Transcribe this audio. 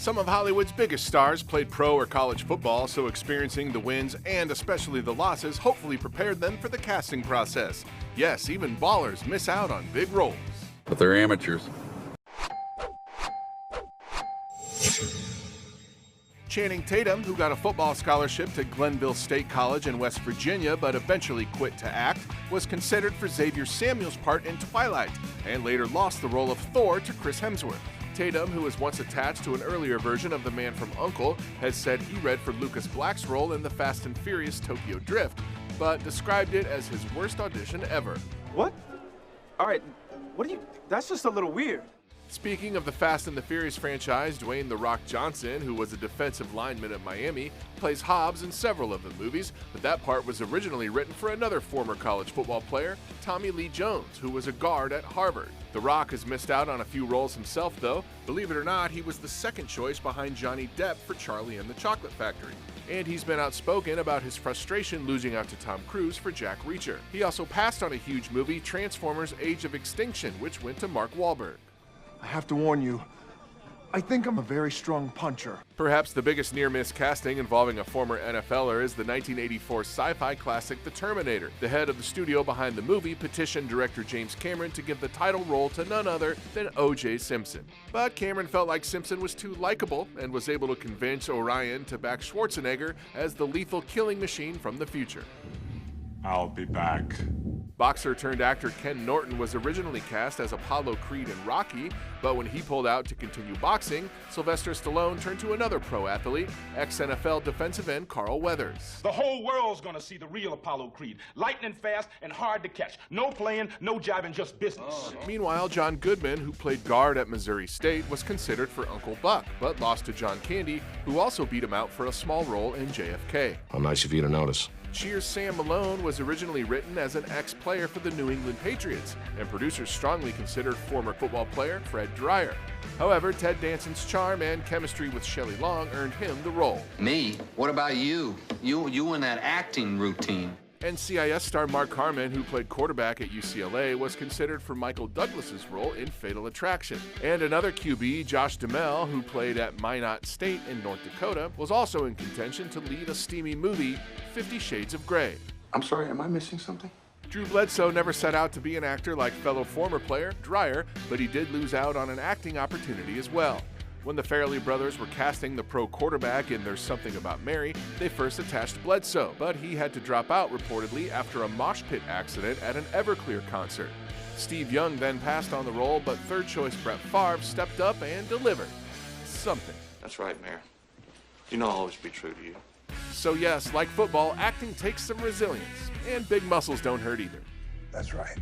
Some of Hollywood's biggest stars played pro or college football, so experiencing the wins and especially the losses hopefully prepared them for the casting process. Yes, even ballers miss out on big roles. But they're amateurs. Channing Tatum, who got a football scholarship to Glenville State College in West Virginia but eventually quit to act, was considered for Xavier Samuel's part in Twilight, and later lost the role of Thor to Chris Hemsworth. Tatum, who was once attached to an earlier version of the Man from U.N.C.L.E., has said he read for Lucas Black's role in the Fast and Furious Tokyo Drift, but described it as his worst audition ever. What? All right, that's just a little weird. Speaking of the Fast and the Furious franchise, Dwayne "The Rock" Johnson, who was a defensive lineman at Miami, plays Hobbs in several of the movies, but that part was originally written for another former college football player, Tommy Lee Jones, who was a guard at Harvard. The Rock has missed out on a few roles himself, though. Believe it or not, he was the second choice behind Johnny Depp for Charlie and the Chocolate Factory. And he's been outspoken about his frustration losing out to Tom Cruise for Jack Reacher. He also passed on a huge movie, Transformers: Age of Extinction, which went to Mark Wahlberg. I have to warn you, I think I'm a very strong puncher. Perhaps the biggest near-miss casting involving a former NFLer is the 1984 sci-fi classic The Terminator. The head of the studio behind the movie petitioned director James Cameron to give the title role to none other than O.J. Simpson. But Cameron felt like Simpson was too likable and was able to convince Orion to back Schwarzenegger as the lethal killing machine from the future. I'll be back. Boxer-turned-actor Ken Norton was originally cast as Apollo Creed in Rocky, but when he pulled out to continue boxing, Sylvester Stallone turned to another pro athlete, ex-NFL defensive end Carl Weathers. The whole world's gonna see the real Apollo Creed. Lightning fast and hard to catch. No playing, no jiving, just business. Meanwhile, John Goodman, who played guard at Missouri State, was considered for Uncle Buck, but lost to John Candy, who also beat him out for a small role in JFK. How nice of you to notice. Cheers' Sam Malone was originally written as an ex-player for the New England Patriots, and producers strongly considered former football player Fred Dryer. However, Ted Danson's charm and chemistry with Shelley Long earned him the role. Me? What about you? You in that acting routine. NCIS star Mark Harmon, who played quarterback at UCLA, was considered for Michael Douglas's role in Fatal Attraction. And another QB, Josh Duhamel, who played at Minot State in North Dakota, was also in contention to lead a steamy movie, 50 Shades of Grey. I'm sorry, am I missing something? Drew Bledsoe never set out to be an actor like fellow former player Dryer, but he did lose out on an acting opportunity as well. When the Farrelly brothers were casting the pro quarterback in There's Something About Mary, they first attached Bledsoe, but he had to drop out reportedly after a mosh pit accident at an Everclear concert. Steve Young then passed on the role, but third choice Brett Favre stepped up and delivered something. That's right, Mayor. You know I'll always be true to you. So yes, like football, acting takes some resilience, and big muscles don't hurt either. That's right.